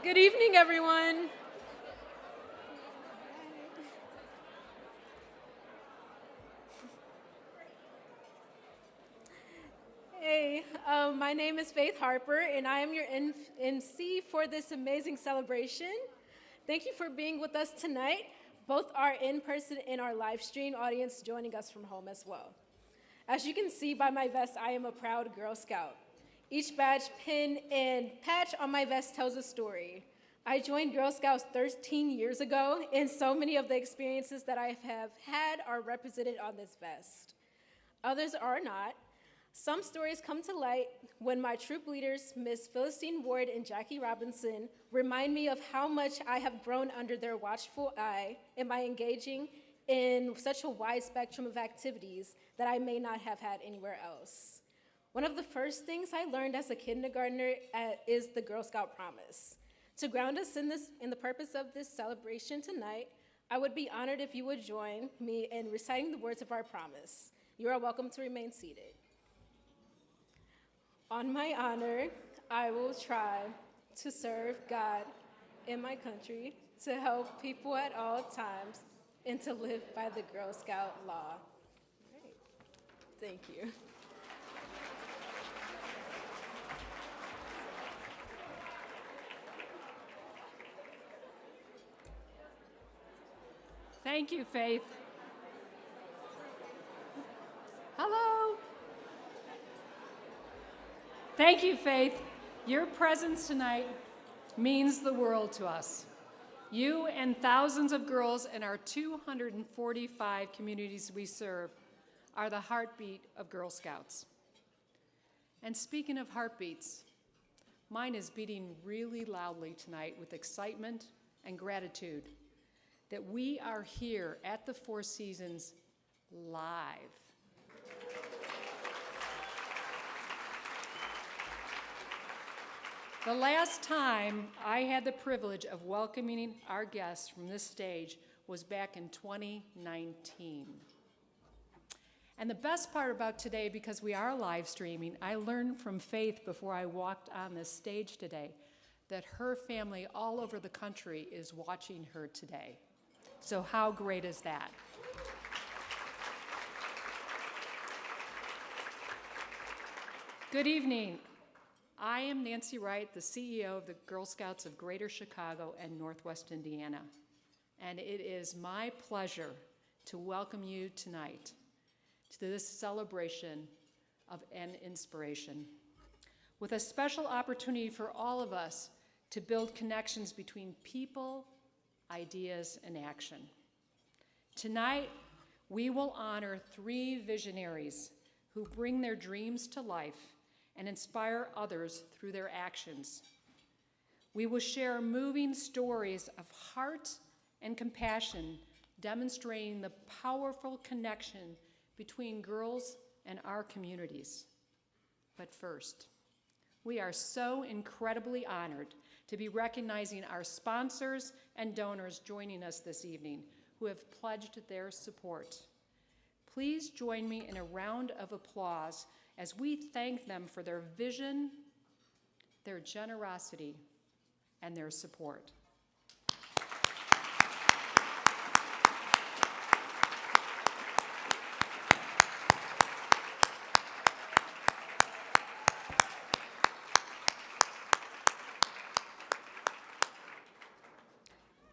Good evening, everyone. Hey, my name is Faith Harper, and I am your MC for this amazing celebration. Thank you for being with us tonight, both our in-person and our live stream audience joining us from home as well. As you can see by my vest, I am a proud Girl Scout. Each badge, pin, and patch on my vest tells a story. I joined Girl Scouts 13 years ago, and so many of the experiences that I have had are represented on this vest. Others are not. Some stories come to light when my troop leaders, Miss Philistine Ward and Jackie Robinson, remind me of how much I have grown under their watchful eye and by engaging in such a wide spectrum of activities that I may not have had anywhere else. One of the first things I learned as a kindergartner is the Girl Scout promise. To ground us in the purpose of this celebration tonight, I would be honored if you would join me in reciting the words of our promise. You are welcome to remain seated. On my honor, I will try to serve God in my country, to help people at all times, and to live by the Girl Scout law. Great. Thank you. Thank you, Faith. Hello. Thank you, Faith. Your presence tonight means the world to us. You and thousands of girls in our 245 communities we serve are the heartbeat of Girl Scouts. And speaking of heartbeats, mine is beating really loudly tonight with excitement and gratitude that we are here at the Four Seasons live. The last time I had the privilege of welcoming our guests from this stage was back in 2019. And the best part about today, because we are live streaming, I learned from Faith before I walked on this stage today that her family all over the country is watching her today. So how great is that? Good evening. I am Nancy Wright, the CEO of the Girl Scouts of Greater Chicago and Northwest Indiana. And it is my pleasure to welcome you tonight to this celebration of an inspiration, with a special opportunity for all of us to build connections between people, ideas, and action. Tonight, we will honor 3 visionaries who bring their dreams to life and inspire others through their actions. We will share moving stories of heart and compassion, demonstrating the powerful connection between girls and our communities. But first, we are so incredibly honored to be recognizing our sponsors and donors joining us this evening who have pledged their support. Please join me in a round of applause as we thank them for their vision, their generosity, and their support.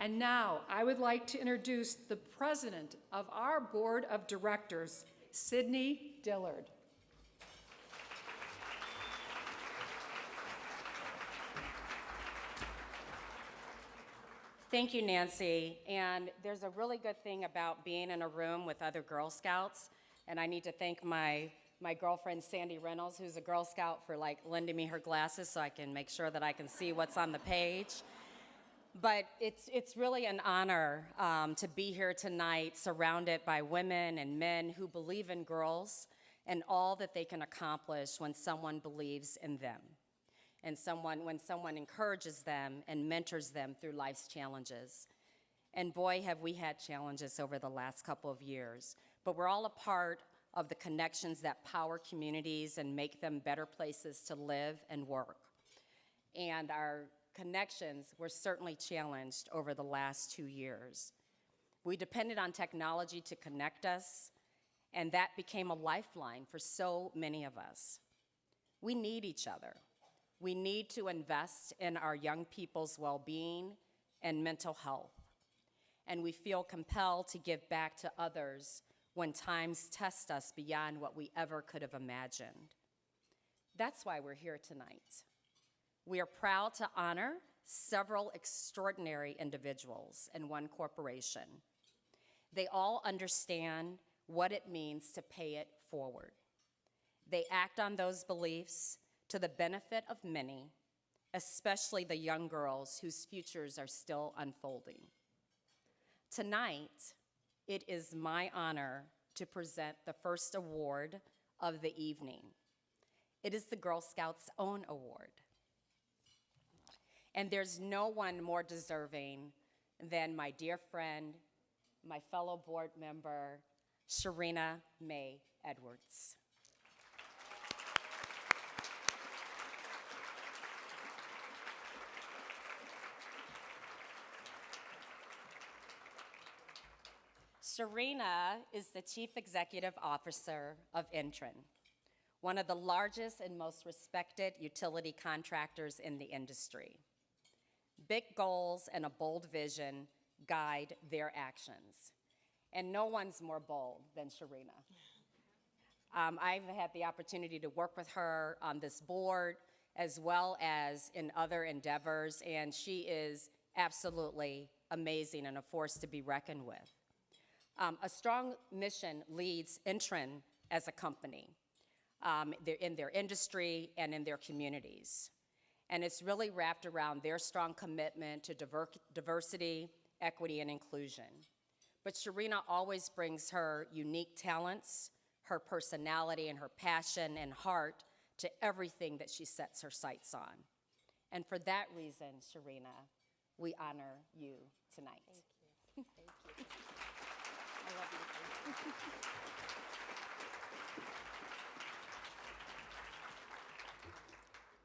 And now, I would like to introduce the president of our board of directors, Sydney Dillard. Thank you, Nancy. And there's a really good thing about being in a room with other Girl Scouts. And I need to thank my girlfriend, Sandy Reynolds, who's a Girl Scout, for lending me her glasses so I can make sure that I can see what's on the page. But it's really an honor to be here tonight, surrounded by women and men who believe in girls and all that they can accomplish when someone believes in them, and when someone encourages them and mentors them through life's challenges. And boy, have we had challenges over the last couple of years. But we're all a part of the connections that power communities and make them better places to live and work. And our connections were certainly challenged over the last 2 years. We depended on technology to connect us, and that became a lifeline for so many of us. We need each other. We need to invest in our young people's well-being and mental health. And we feel compelled to give back to others when times test us beyond what we ever could have imagined. That's why we're here tonight. We are proud to honor several extraordinary individuals in one corporation. They all understand what it means to pay it forward. They act on those beliefs to the benefit of many, especially the young girls whose futures are still unfolding. Tonight, it is my honor to present the first award of the evening. It is the Girl Scouts' own award. And there's no one more deserving than my dear friend, my fellow board member, Serena May Edwards. Serena is the Chief Executive Officer of Intren, one of the largest and most respected utility contractors in the industry. Big goals and a bold vision guide their actions, and no one's more bold than Serena. I've had the opportunity to work with her on this board as well as in other endeavors, and she is absolutely amazing and a force to be reckoned with. A strong mission leads Intren as a company in their industry and in their communities. And it's really wrapped around their strong commitment to diversity, equity, and inclusion. But Serena always brings her unique talents, her personality, and her passion and heart to everything that she sets her sights on. And for that reason, Serena, we honor you tonight. Thank you. Thank you. I love you. Thank you.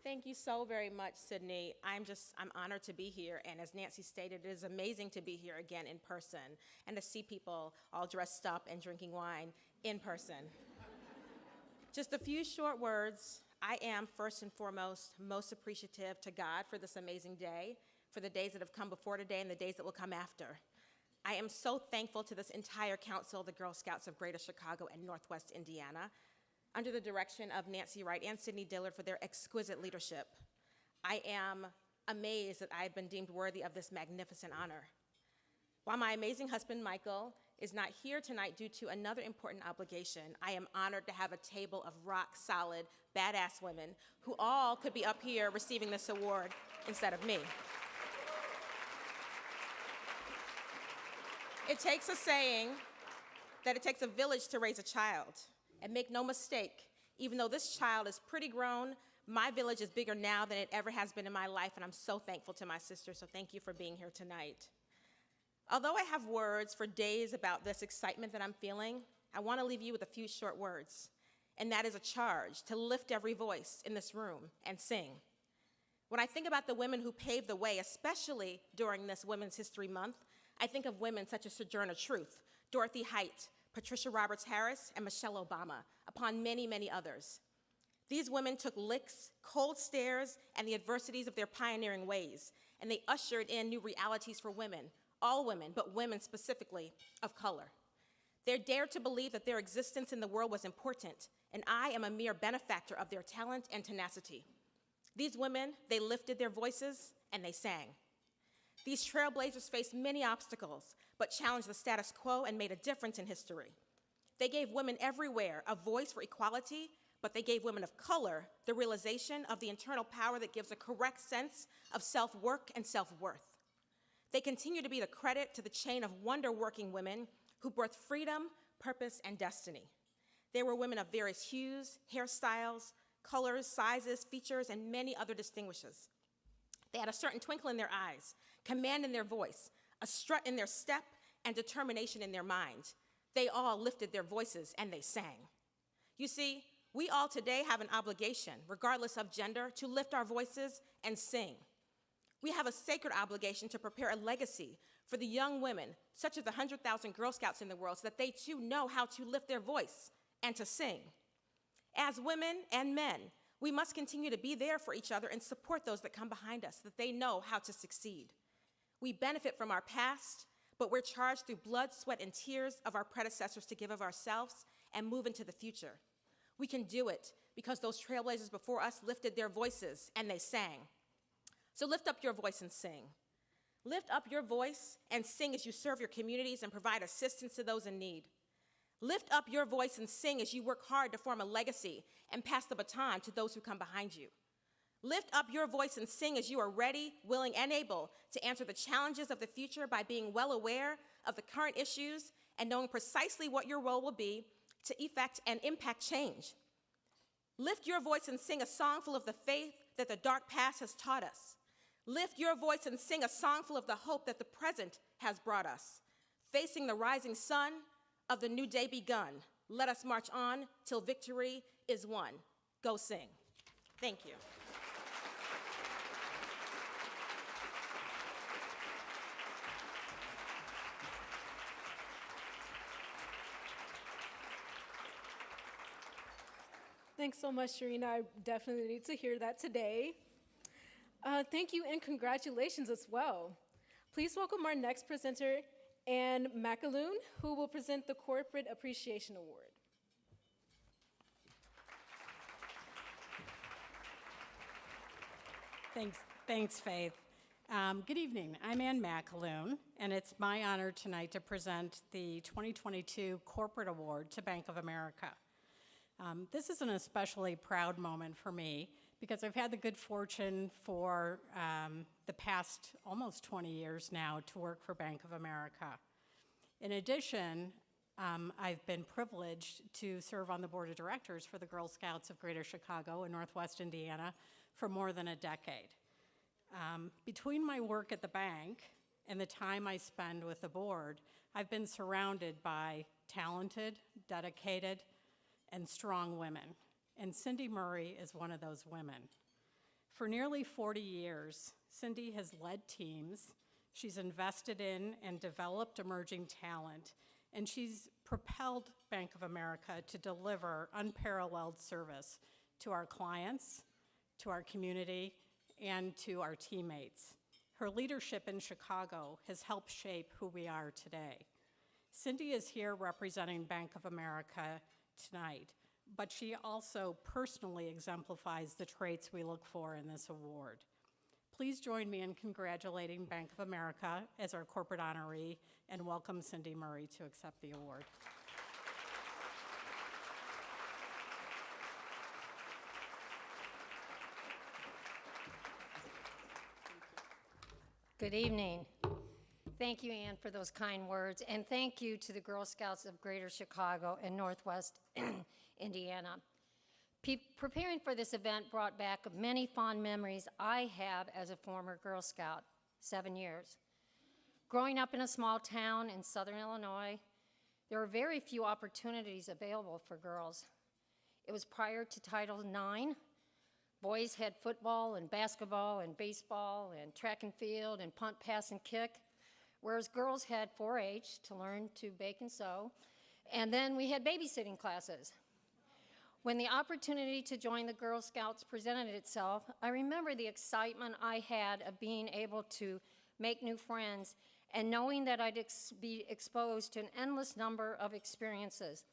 Thank you so very much, Sydney. I'm honored to be here, and as Nancy stated, it is amazing to be here again in person and to see people all dressed up and drinking wine in person. Just a few short words. I am, first and foremost, most appreciative to God for this amazing day, for the days that have come before today and the days that will come after. I am so thankful to this entire council, the Girl Scouts of Greater Chicago and Northwest Indiana, under the direction of Nancy Wright and Sydney Dillard for their exquisite leadership. I am amazed that I have been deemed worthy of this magnificent honor. While my amazing husband, Michael, is not here tonight due to another important obligation, I am honored to have a table of rock-solid, badass women who all could be up here receiving this award instead of me. It takes a saying that it takes a village to raise a child. And make no mistake, even though this child is pretty grown, my village is bigger now than it ever has been in my life, and I'm so thankful to my sister, so thank you for being here tonight. Although I have words for days about this excitement that I'm feeling, I want to leave you with a few short words, and that is a charge to lift every voice in this room and sing. When I think about the women who paved the way, especially during this Women's History Month, I think of women such as Sojourner Truth, Dorothy Height, Patricia Roberts Harris, and Michelle Obama, upon many, many others. These women took licks, cold stares, and the adversities of their pioneering ways, and they ushered in new realities for women, all women, but women specifically of color. They dared to believe that their existence in the world was important, and I am a mere benefactor of their talent and tenacity. These women, they lifted their voices and they sang. These trailblazers faced many obstacles, but challenged the status quo and made a difference in history. They gave women everywhere a voice for equality, but they gave women of color the realization of the internal power that gives a correct sense of self-work and self-worth. They continue to be the credit to the chain of wonder-working women who birthed freedom, purpose, and destiny. They were women of various hues, hairstyles, colors, sizes, features, and many other distinguishes. They had a certain twinkle in their eyes, command in their voice, a strut in their step, and determination in their mind. They all lifted their voices and they sang. You see, we all today have an obligation, regardless of gender, to lift our voices and sing. We have a sacred obligation to prepare a legacy for the young women, such as the 100,000 Girl Scouts in the world, so that they too know how to lift their voice and to sing. As women and men, we must continue to be there for each other and support those that come behind us, so that they know how to succeed. We benefit from our past, but we're charged through blood, sweat, and tears of our predecessors to give of ourselves and move into the future. We can do it because those trailblazers before us lifted their voices and they sang. So lift up your voice and sing. Lift up your voice and sing as you serve your communities and provide assistance to those in need. Lift up your voice and sing as you work hard to form a legacy and pass the baton to those who come behind you. Lift up your voice and sing as you are ready, willing, and able to answer the challenges of the future by being well aware of the current issues and knowing precisely what your role will be to effect and impact change. Lift your voice and sing a song full of the faith that the dark past has taught us. Lift your voice and sing a song full of the hope that the present has brought us. Facing the rising sun of the new day begun, let us march on till victory is won. Go sing. Thank you. Thanks so much, Serena. I definitely need to hear that today. Thank you and congratulations as well. Please welcome our next presenter, Anne McAloon, who will present the Corporate Appreciation Award. Thanks, Faith. Good evening. I'm Anne McAloon, and it's my honor tonight to present the 2022 Corporate Award to Bank of America. This is an especially proud moment for me because I've had the good fortune for the past almost 20 years now to work for Bank of America. In addition, I've been privileged to serve on the board of directors for the Girl Scouts of Greater Chicago and Northwest Indiana for more than a decade. Between my work at the bank and the time I spend with the board, I've been surrounded by talented, dedicated, and strong women, and Cindy Murray is one of those women. For nearly 40 years, Cindy has led teams, she's invested in and developed emerging talent, and she's propelled Bank of America to deliver unparalleled service to our clients, to our community, and to our teammates. Her leadership in Chicago has helped shape who we are today. Cindy is here representing Bank of America tonight, but she also personally exemplifies the traits we look for in this award. Please join me in congratulating Bank of America as our corporate honoree and welcome Cindy Murray to accept the award. Good evening. Thank you, Anne, for those kind words, and thank you to the Girl Scouts of Greater Chicago and Northwest Indiana. Preparing for this event brought back many fond memories I have as a former Girl Scout, 7 years. Growing up in a small town in southern Illinois, there were very few opportunities available for girls. It was prior to Title IX. Boys had football and basketball and baseball and track and field and punt, pass, and kick, whereas girls had 4-H to learn to bake and sew, and then we had babysitting classes. When the opportunity to join the Girl Scouts presented itself, I remember the excitement I had of being able to make new friends and knowing that I'd be exposed to an endless number of experiences.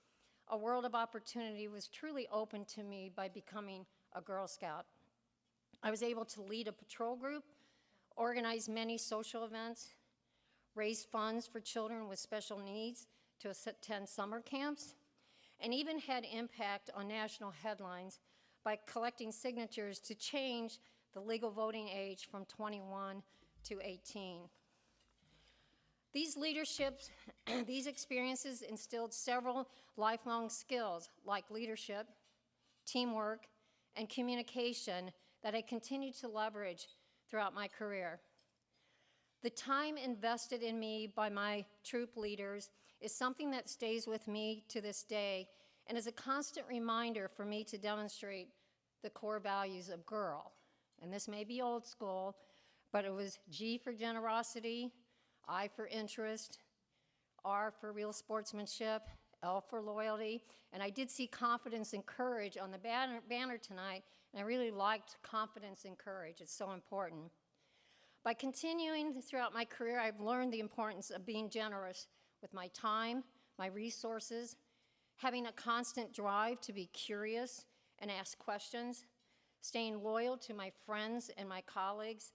A world of opportunity was truly opened to me by becoming a Girl Scout. I was able to lead a patrol group, organize many social events, raise funds for children with special needs to attend summer camps, and even had impact on national headlines by collecting signatures to change the legal voting age from 21 to 18. These leaderships, these experiences instilled several lifelong skills like leadership, teamwork, and communication that I continue to leverage throughout my career. The time invested in me by my troop leaders is something that stays with me to this day and is a constant reminder for me to demonstrate the core values of GIRL. And this may be old school, but it was G for generosity, I for interest, R for real sportsmanship, L for loyalty, and I did see confidence and courage on the banner tonight, and I really liked confidence and courage. It's so important. By continuing throughout my career, I've learned the importance of being generous with my time, my resources, having a constant drive to be curious and ask questions, staying loyal to my friends and my colleagues,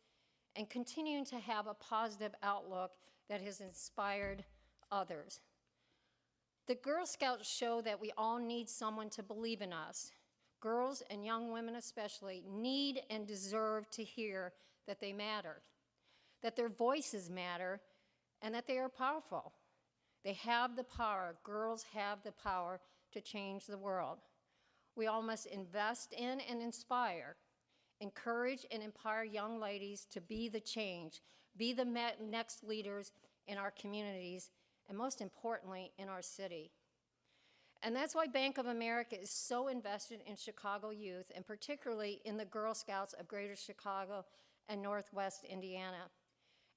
and continuing to have a positive outlook that has inspired others. The Girl Scouts show that we all need someone to believe in us. Girls and young women especially need and deserve to hear that they matter, that their voices matter, and that they are powerful. They have the power. Girls have the power to change the world. We all must invest in and inspire, encourage and empower young ladies to be the change, be the next leaders in our communities, and most importantly, in our city. And that's why Bank of America is so invested in Chicago youth, and particularly in the Girl Scouts of Greater Chicago and Northwest Indiana,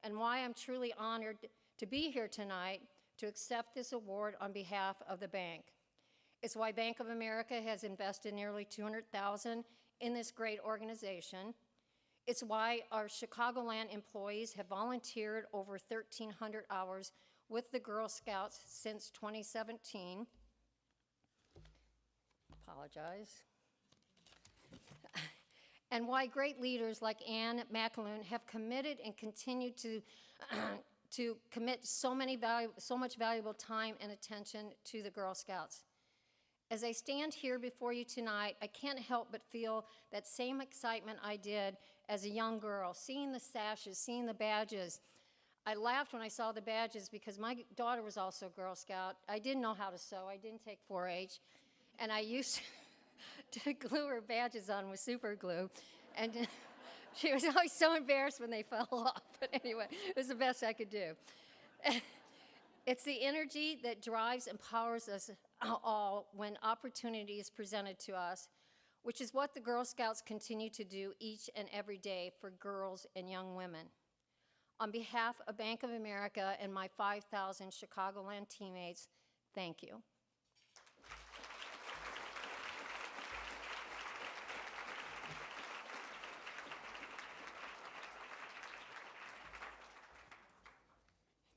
and why I'm truly honored to be here tonight to accept this award on behalf of the bank. It's why Bank of America has invested nearly $200,000 in this great organization. It's why our Chicagoland employees have volunteered over 1,300 hours with the Girl Scouts since 2017. Apologize. And why great leaders like Ann McAloon have committed and continue to commit so much valuable time and attention to the Girl Scouts. As I stand here before you tonight, I can't help but feel that same excitement I did as a young girl, seeing the sashes, seeing the badges. I laughed when I saw the badges because my daughter was also a Girl Scout. I didn't know how to sew. I didn't take 4-H. And I used to glue her badges on with super glue. And she was always so embarrassed when they fell off. But anyway, it was the best I could do. It's the energy that drives and powers us all when opportunity is presented to us, which is what the Girl Scouts continue to do each and every day for girls and young women. On behalf of Bank of America and my 5,000 Chicagoland teammates, thank you.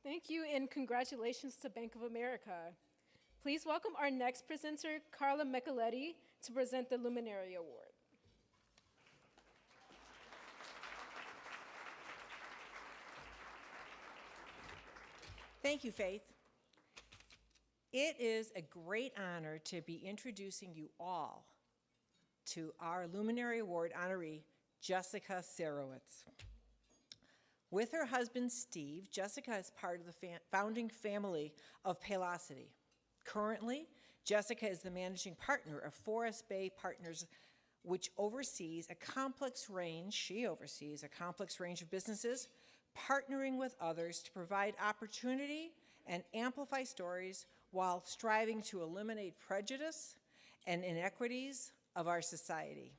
Thank you, and congratulations to Bank of America. Please welcome our next presenter, Carla Micheletti, to present the Luminary Award. Thank you, Faith. It is a great honor to be introducing you all to our Luminary Award honoree, Jessica Sarowitz. With her husband, Steve, Jessica is part of the founding family of Paylocity. Currently, Jessica is the managing partner of Forest Bay Partners, which oversees a complex range of businesses, partnering with others to provide opportunity and amplify stories while striving to eliminate prejudice and inequities of our society.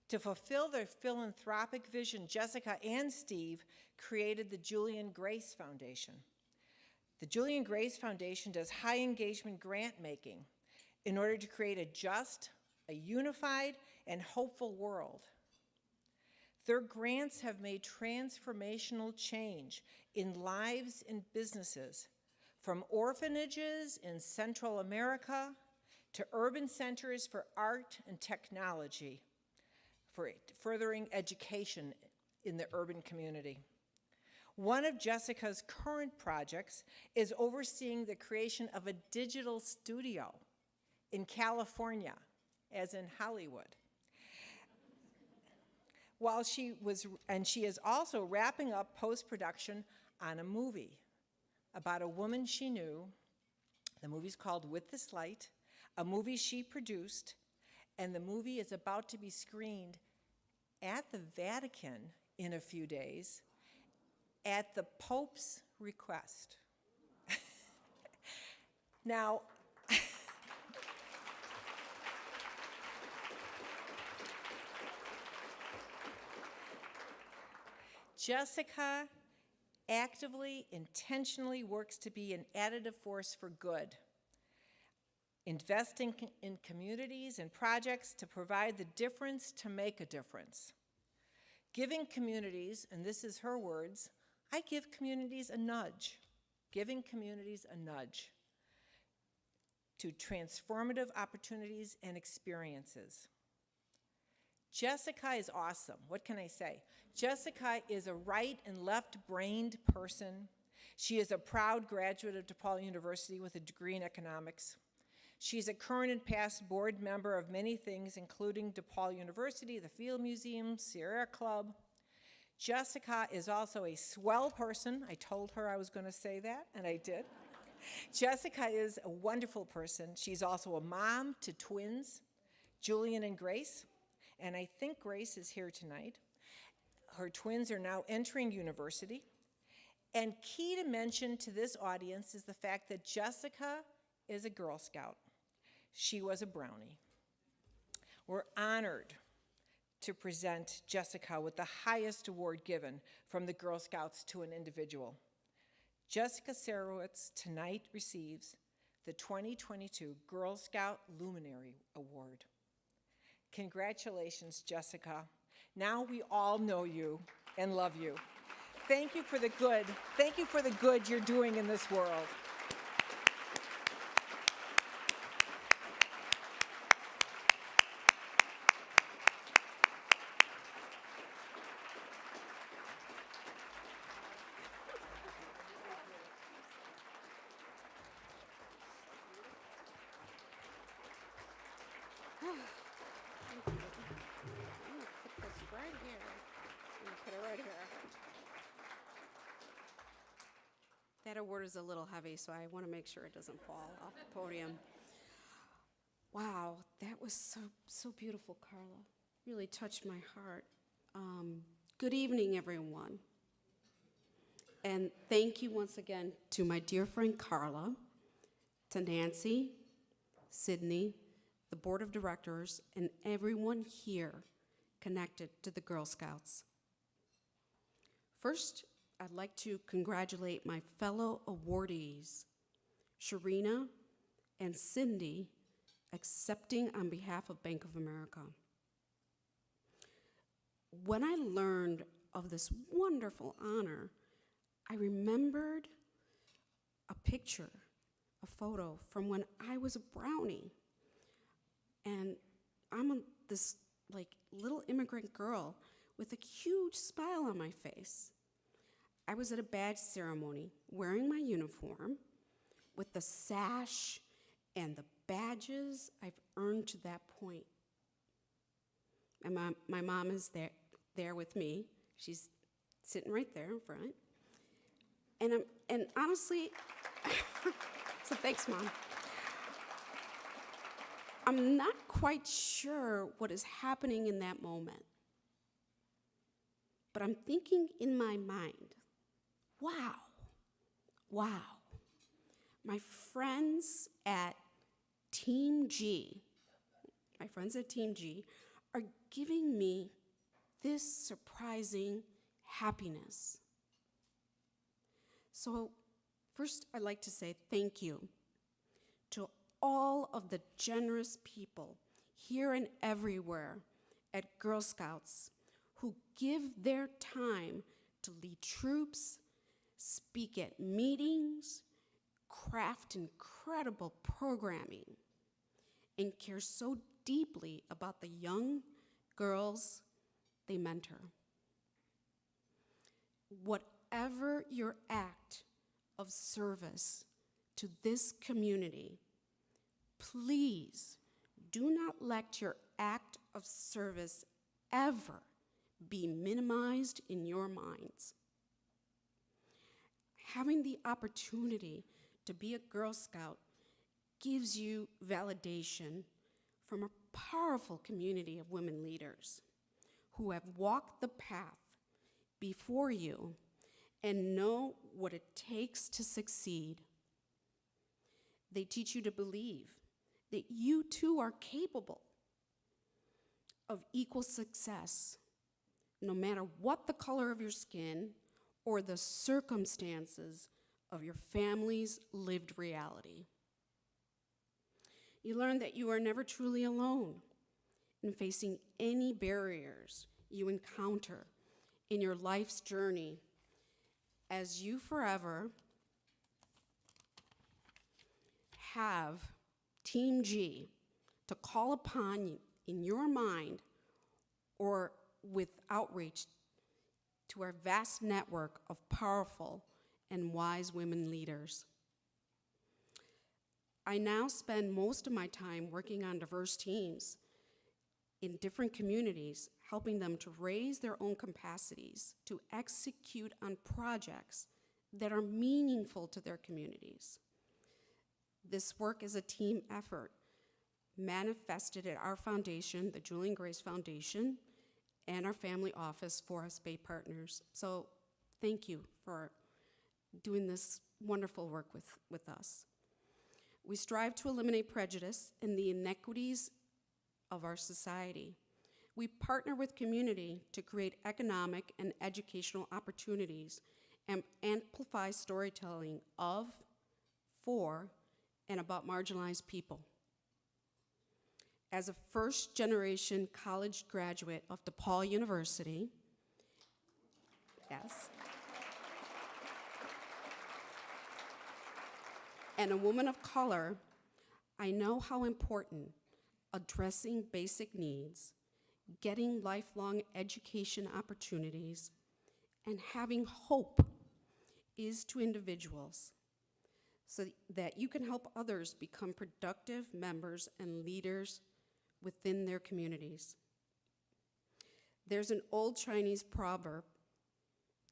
To fulfill their philanthropic vision, Jessica and Steve created the Julian Grace Foundation. The Julian Grace Foundation does high engagement grant making in order to create a just, a unified, and hopeful world. Their grants have made transformational change in lives and businesses, from orphanages in Central America to urban centers for art and technology, for furthering education in the urban community. One of Jessica's current projects is overseeing the creation of a digital studio in California, as in Hollywood. She is also wrapping up post-production on a movie about a woman she knew. The movie's called With This Light, a movie she produced, and the movie is about to be screened at the Vatican in a few days at the Pope's request. Now, Jessica actively, intentionally works to be an additive force for good, investing in communities and projects to provide the difference to make a difference. Giving communities, and this is her words, I give communities a nudge, giving communities a nudge to transformative opportunities and experiences. Jessica is awesome. What can I say? Jessica is a right and left-brained person. She is a proud graduate of DePaul University with a degree in economics. She's a current and past board member of many things, including DePaul University, the Field Museum, Sierra Club. Jessica is also a swell person. I told her I was going to say that, and I did. Jessica is a wonderful person. She's also a mom to twins, Julian and Grace, and I think Grace is here tonight. Her twins are now entering university. And key to mention to this audience is the fact that Jessica is a Girl Scout. She was a Brownie. We're honored to present Jessica with the highest award given from the Girl Scouts to an individual. Jessica Sarowitz tonight receives the 2022 Girl Scout Luminary Award. Congratulations, Jessica. Now we all know you and love you. Thank you for the good you're doing in this world. That award is a little heavy, so I want to make sure it doesn't fall off the podium. Wow, that was so beautiful, Carla. Really touched my heart. Good evening, everyone. And thank you once again to my dear friend Carla, to Nancy, Sydney, the board of directors, and everyone here connected to the Girl Scouts. First, I'd like to congratulate my fellow awardees, Serena and Cindy, accepting on behalf of Bank of America. When I learned of this wonderful honor, I remembered a picture, a photo from when I was a Brownie. And I'm this little immigrant girl with a huge smile on my face. I was at a badge ceremony wearing my uniform with the sash and the badges I've earned to that point. And my mom is there with me. She's sitting right there in front. And honestly, so thanks, Mom. I'm not quite sure what is happening in that moment. But I'm thinking in my mind, wow, my friends at Team G are giving me this surprising happiness. So first, I'd like to say thank you to all of the generous people here and everywhere at Girl Scouts who give their time to lead troops, speak at meetings, craft incredible programming, and care so deeply about the young girls they mentor. Whatever your act of service to this community, please do not let your act of service ever be minimized in your minds. Having the opportunity to be a Girl Scout gives you validation from a powerful community of women leaders who have walked the path before you and know what it takes to succeed. They teach you to believe that you too are capable of equal success no matter what the color of your skin or the circumstances of your family's lived reality. You learn that you are never truly alone in facing any barriers you encounter in your life's journey, as you forever have Team G to call upon in your mind or with outreach to our vast network of powerful and wise women leaders. I now spend most of my time working on diverse teams in different communities, helping them to raise their own capacities to execute on projects that are meaningful to their communities. This work is a team effort manifested at our foundation, the Julie and Grace Foundation, and our family office, Forest Bay Partners. So thank you for doing this wonderful work with us. We strive to eliminate prejudice and the inequities of our society. We partner with community to create economic and educational opportunities and amplify storytelling of, for, and about marginalized people. As a first-generation college graduate of DePaul University, yes, and a woman of color, I know how important addressing basic needs, getting lifelong education opportunities, and having hope is to individuals, so that you can help others become productive members and leaders within their communities. There's an old Chinese proverb,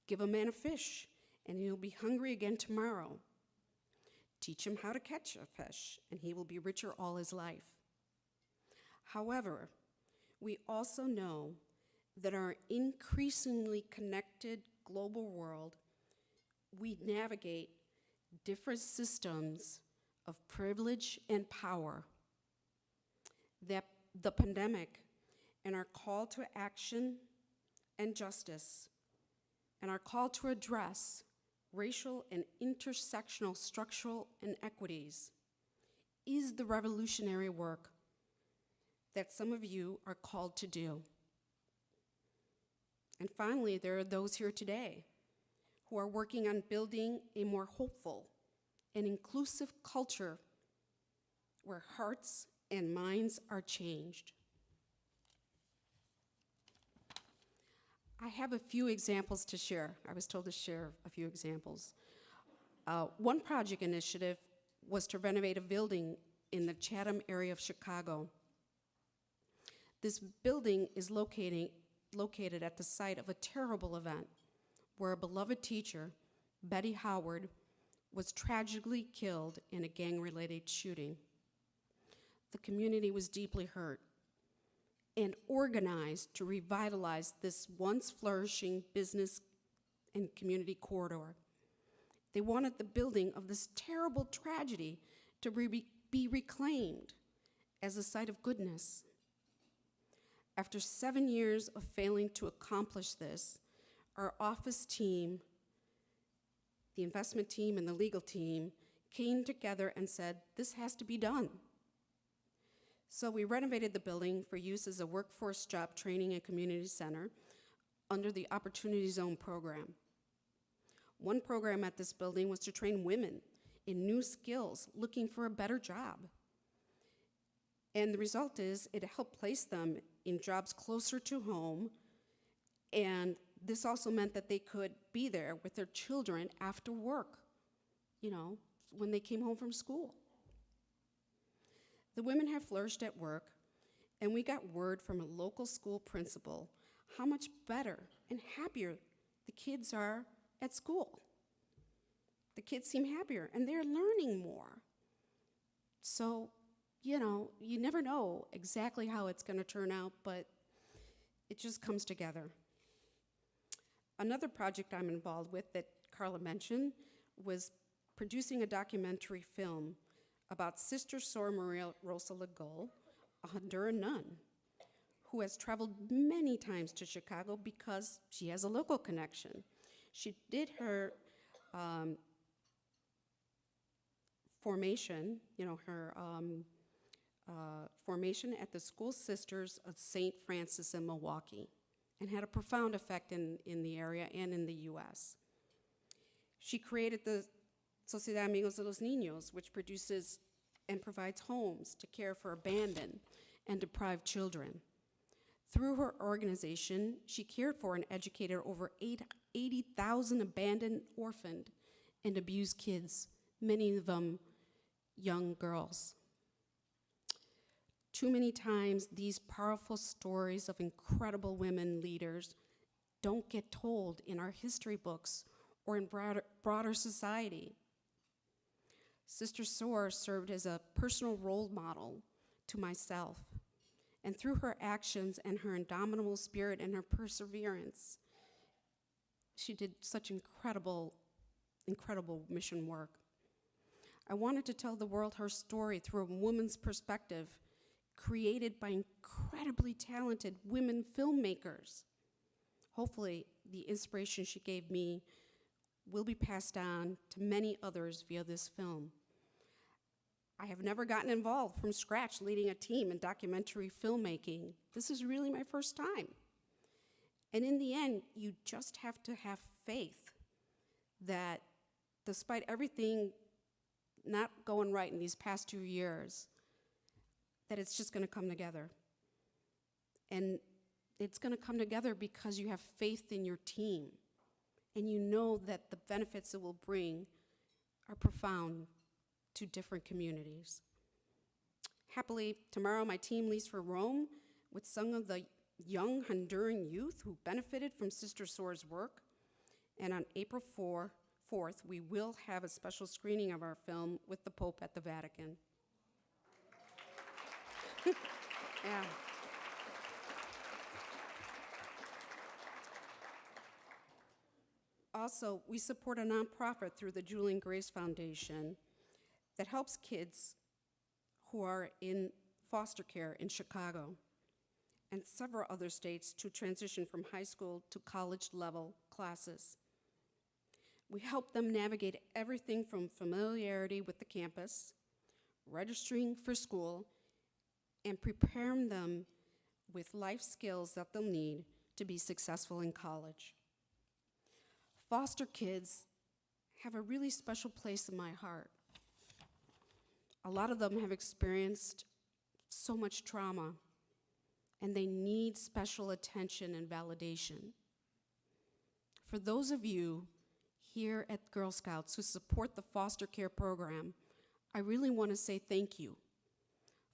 give a man a fish and he'll be hungry again tomorrow. Teach him how to catch a fish and he will be richer all his life. However, we also know that our increasingly connected global world, we navigate different systems of privilege and power. That the pandemic and our call to action and justice and our call to address racial and intersectional structural inequities is the revolutionary work that some of you are called to do. And finally, there are those here today who are working on building a more hopeful and inclusive culture where hearts and minds are changed. I have a few examples to share. I was told to share a few examples. One project initiative was to renovate a building in the Chatham area of Chicago. This building is located at the site of a terrible event where a beloved teacher, Betty Howard, was tragically killed in a gang-related shooting. The community was deeply hurt and organized to revitalize this once flourishing business and community corridor. They wanted the building of this terrible tragedy to be reclaimed as a site of goodness. After 7 years of failing to accomplish this, our office team, the investment team, and the legal team came together and said, this has to be done. So we renovated the building for use as a workforce job training and community center under the Opportunity Zone program. One program at this building was to train women in new skills looking for a better job. And the result is it helped place them in jobs closer to home, and this also meant that they could be there with their children after work, when they came home from school. The women have flourished at work, and we got word from a local school principal how much better and happier the kids are at school. The kids seem happier, and they're learning more. So, you never know exactly how it's going to turn out, but it just comes together. Another project I'm involved with that Carla mentioned was producing a documentary film about Sister Sor Maria Rosa Legol, a Honduran nun, who has traveled many times to Chicago because she has a local connection. She did her formation, formation at the School Sisters of St. Francis in Milwaukee, and had a profound effect in the area and in the US. She created the Sociedad Amigos de los Niños, which produces and provides homes to care for abandoned and deprived children. Through her organization, she cared for and educated over 80,000 abandoned, orphaned, and abused kids, many of them young girls. Too many times, these powerful stories of incredible women leaders don't get told in our history books or in broader society. Sister Soar served as a personal role model to myself, and through her actions and her indomitable spirit and her perseverance, she did such incredible mission work. I wanted to tell the world her story through a woman's perspective, created by incredibly talented women filmmakers. Hopefully, the inspiration she gave me will be passed on to many others via this film. I have never gotten involved from scratch leading a team in documentary filmmaking. This is really my first time. And in the end, you just have to have faith that despite everything not going right in these past 2 years, that it's just gonna come together. And it's gonna come together because you have faith in your team, and you know that the benefits it will bring are profound to different communities. Happily, tomorrow my team leaves for Rome with some of the young Honduran youth who benefited from Sister Soar's work. And on April 4th, we will have a special screening of our film with the Pope at the Vatican. Yeah. Also, we support a nonprofit through the Julian Grace Foundation that helps kids who are in foster care in Chicago and several other states to transition from high school to college level classes. We help them navigate everything from familiarity with the campus, registering for school, and preparing them with life skills that they'll need to be successful in college. Foster kids have a really special place in my heart. A lot of them have experienced so much trauma, and they need special attention and validation. For those of you here at Girl Scouts who support the foster care program, I really want to say thank you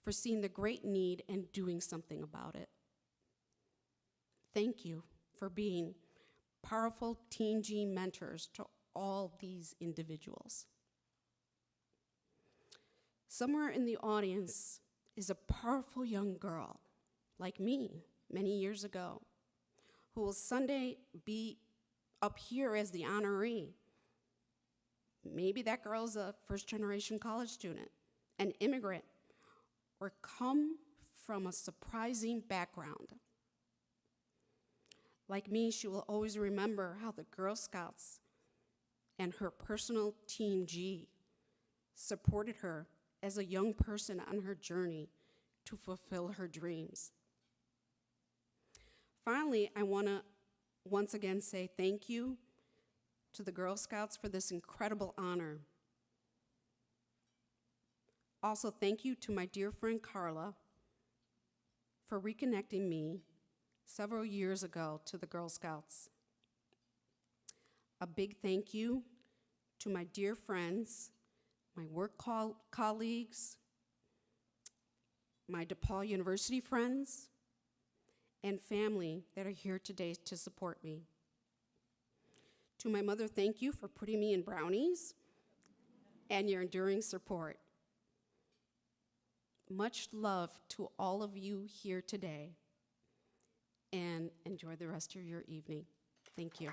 for seeing the great need and doing something about it. Thank you for being powerful Team G mentors to all these individuals. Somewhere in the audience is a powerful young girl, like me many years ago, who will someday be up here as the honoree. Maybe that girl's a first-generation college student, an immigrant, or come from a surprising background. Like me, she will always remember how the Girl Scouts and her personal Team G supported her as a young person on her journey to fulfill her dreams. Finally, I want to once again say thank you to the Girl Scouts for this incredible honor. Also, thank you to my dear friend Carla for reconnecting me several years ago to the Girl Scouts. A big thank you to my dear friends, my work colleagues, my DePaul University friends, and family that are here today to support me. To my mother, thank you for putting me in brownies and your enduring support. Much love to all of you here today, and enjoy the rest of your evening. Thank you.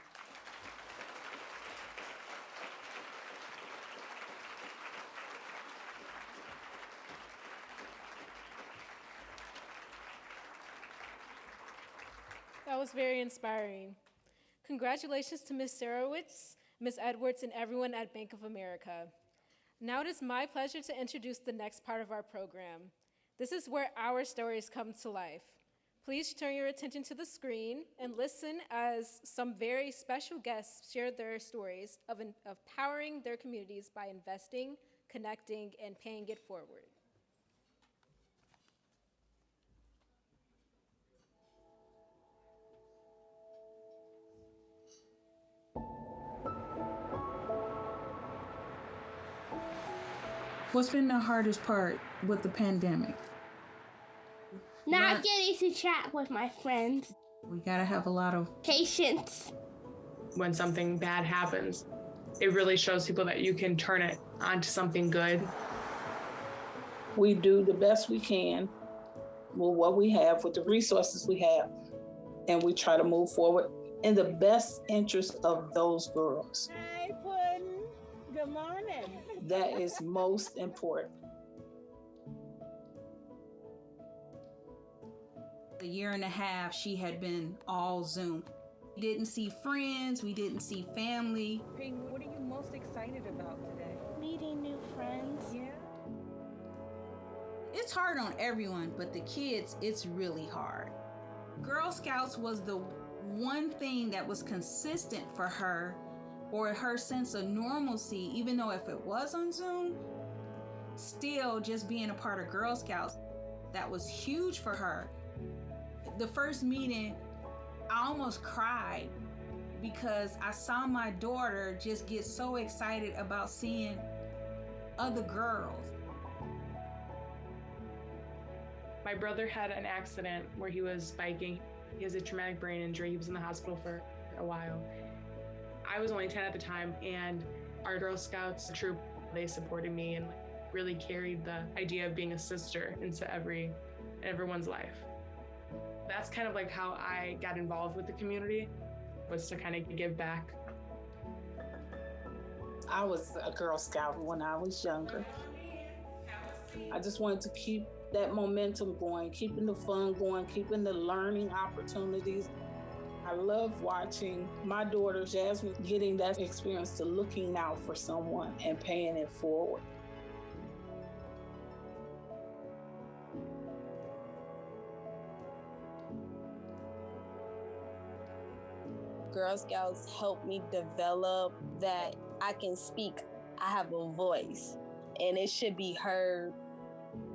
That was very inspiring. Congratulations to Ms. Sarowitz, Ms. Edwards, and everyone at Bank of America. Now it is my pleasure to introduce the next part of our program. This is where our stories come to life. Please turn your attention to the screen and listen as some very special guests share their stories of powering their communities by investing, connecting, and paying it forward. What's been the hardest part with the pandemic? Not getting to chat with my friends. We gotta have a lot of Patience. When something bad happens, it really shows people that you can turn it onto something good. We do the best we can with what we have, with the resources we have, and we try to move forward in the best interest of those girls. Hi, Puddin'. Good morning. That is most important. a year and a half, she had been all Zoom. We didn't see friends, we didn't see family. Ping, what are you most excited about today? Meeting new friends. Yeah. It's hard on everyone, but the kids, it's really hard. Girl Scouts was the one thing that was consistent for her, or her sense of normalcy, even though if it was on Zoom, still just being a part of Girl Scouts, that was huge for her. The first meeting, I almost cried because I saw my daughter just get so excited about seeing other girls. My brother had an accident where he was biking. He has a traumatic brain injury. He was in the hospital for a while. I was only 10 at the time, and our Girl Scouts troop, they supported me and really carried the idea of being a sister into everyone's life. That's kind of like how I got involved with the community, was to kind of give back. I was a Girl Scout when I was younger. I just wanted to keep that momentum going, keeping the fun going, keeping the learning opportunities. I love watching my daughter Jasmine getting that experience to looking out for someone and paying it forward. Girl Scouts helped me develop that I can speak. I have a voice and it should be heard.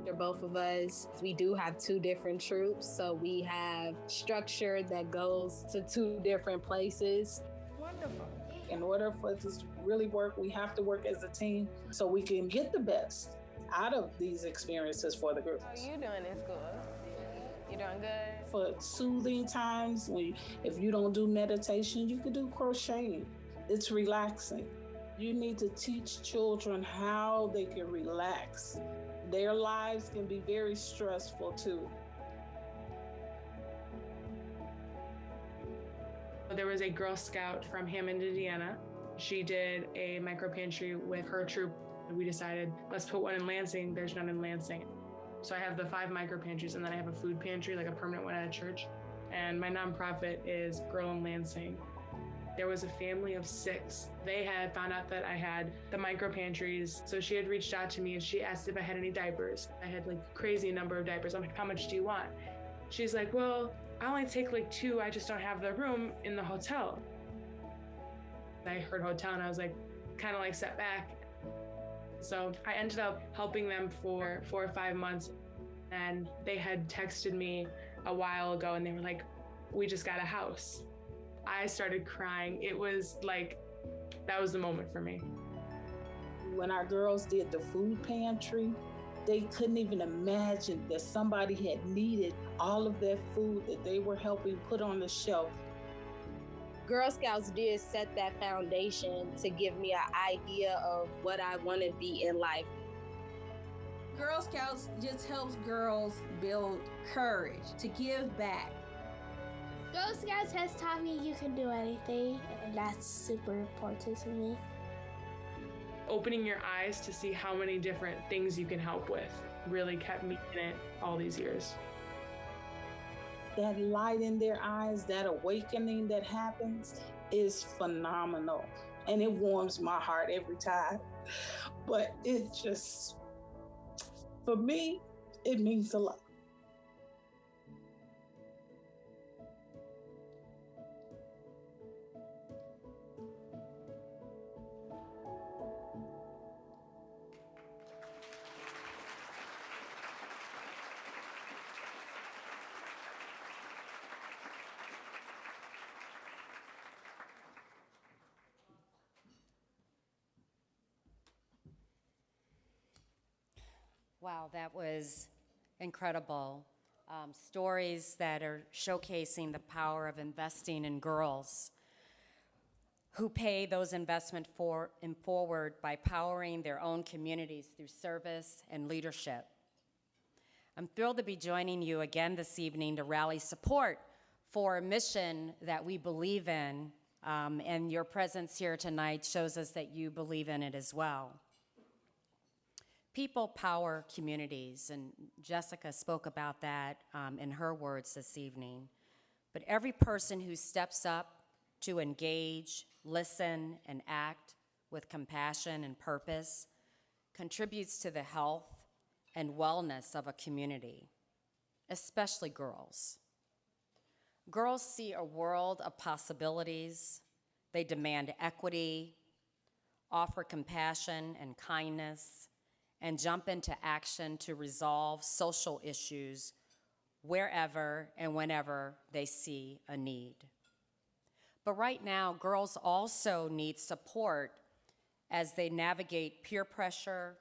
For both of us, we do have two different troops, so we have structure that goes to two different places. Wonderful. In order for this to really work, we have to work as a team so we can get the best out of these experiences for the group. How are you doing in school? You doing good? For soothing times, if you don't do meditation, you can do crocheting. It's relaxing. You need to teach children how they can relax. Their lives can be very stressful too. There was a Girl Scout from Hammond, Indiana. She did a micro pantry with her troop. We decided, let's put one in Lansing. There's none in Lansing. So I have the 5 micro pantries, and then I have a food pantry, like a permanent one at a church. And my nonprofit is Girl in Lansing. There was a family of 6. They had found out that I had the micro pantries. So she had reached out to me and she asked if I had any diapers. I had like crazy number of diapers. I'm like, how much do you want? She's like, well, I only take like 2. I just don't have the room in the hotel. I heard hotel and I was like, kind of like set back. So I ended up helping them for 4 or 5 months. And they had texted me a while ago and they were like, we just got a house. I started crying. It was like, that was the moment for me. When our girls did the food pantry, they couldn't even imagine that somebody had needed all of that food that they were helping put on the shelf. Girl Scouts did set that foundation to give me an idea of what I want to be in life. Girl Scouts just helps girls build courage to give back. Girl Scouts has taught me you can do anything, and that's super important to me. Opening your eyes to see how many different things you can help with really kept me in it all these years. that light in their eyes, that awakening that happens is phenomenal. And it warms my heart every time. But it just, for me, it means a lot. Wow, that was incredible. Stories that are showcasing the power of investing in girls who pay those investments forward by powering their own communities through service and leadership. I'm thrilled to be joining you again this evening to rally support for a mission that we believe in, and your presence here tonight shows us that you believe in it as well. People power communities, and Jessica spoke about that in her words this evening. But every person who steps up to engage, listen, and act with compassion and purpose contributes to the health and wellness of a community, especially girls. Girls see a world of possibilities. They demand equity, offer compassion and kindness, and jump into action to resolve social issues wherever and whenever they see a need. But right now, girls also need support as they navigate peer pressure,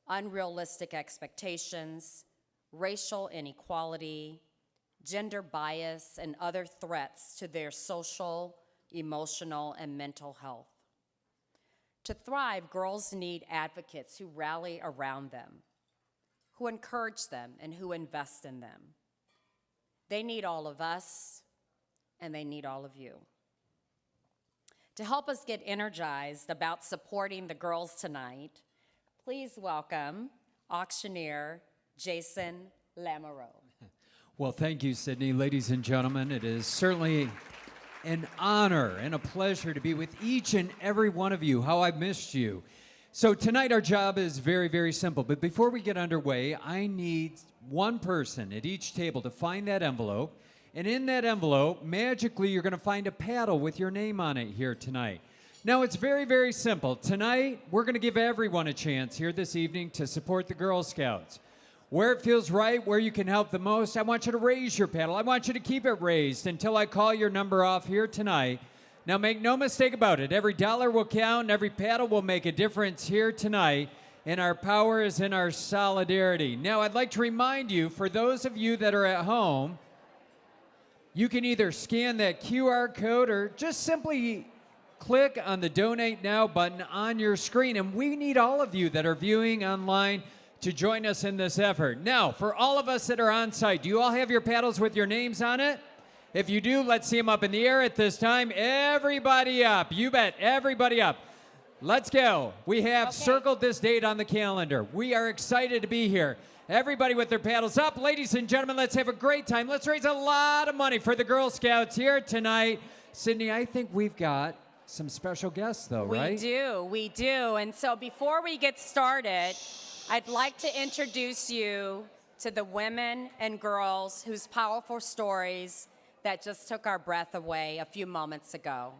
unrealistic expectations, racial inequality, gender bias, and other threats to their social, emotional, and mental health. To thrive, girls need advocates who rally around them, who encourage them, and who invest in them. They need all of us, and they need all of you. To help us get energized about supporting the girls tonight, please welcome auctioneer Jason Lamoureux. Well, thank you, Sydney. Ladies and gentlemen, it is certainly an honor and a pleasure to be with each and every one of you. How I've missed you. So tonight our job is very, very simple. But before we get underway, I need one person at each table to find that envelope. And in that envelope, magically, you're going to find a paddle with your name on it here tonight. Now, it's very, very simple. Tonight, we're going to give everyone a chance here this evening to support the Girl Scouts. Where it feels right, where you can help the most, I want you to raise your paddle. I want you to keep it raised until I call your number off here tonight. Now, make no mistake about it. Every dollar will count, and every paddle will make a difference here tonight, and our power is in our solidarity. Now, I'd like to remind you, for those of you that are at home, you can either scan that QR code or just simply click on the Donate Now button on your screen, and we need all of you that are viewing online to join us in this effort. Now, for all of us that are on site, do you all have your paddles with your names on it? If you do, let's see them up in the air at this time. Everybody up. You bet. Everybody up. Let's go. We have circled this date on the calendar. We are excited to be here. Everybody with their paddles up. Ladies and gentlemen, let's have a great time. Let's raise a lot of money for the Girl Scouts here tonight. Sydney, I think we've got some special guests, though, right? We do. And so before we get started, I'd like to introduce you to the women and girls whose powerful stories that just took our breath away a few moments ago.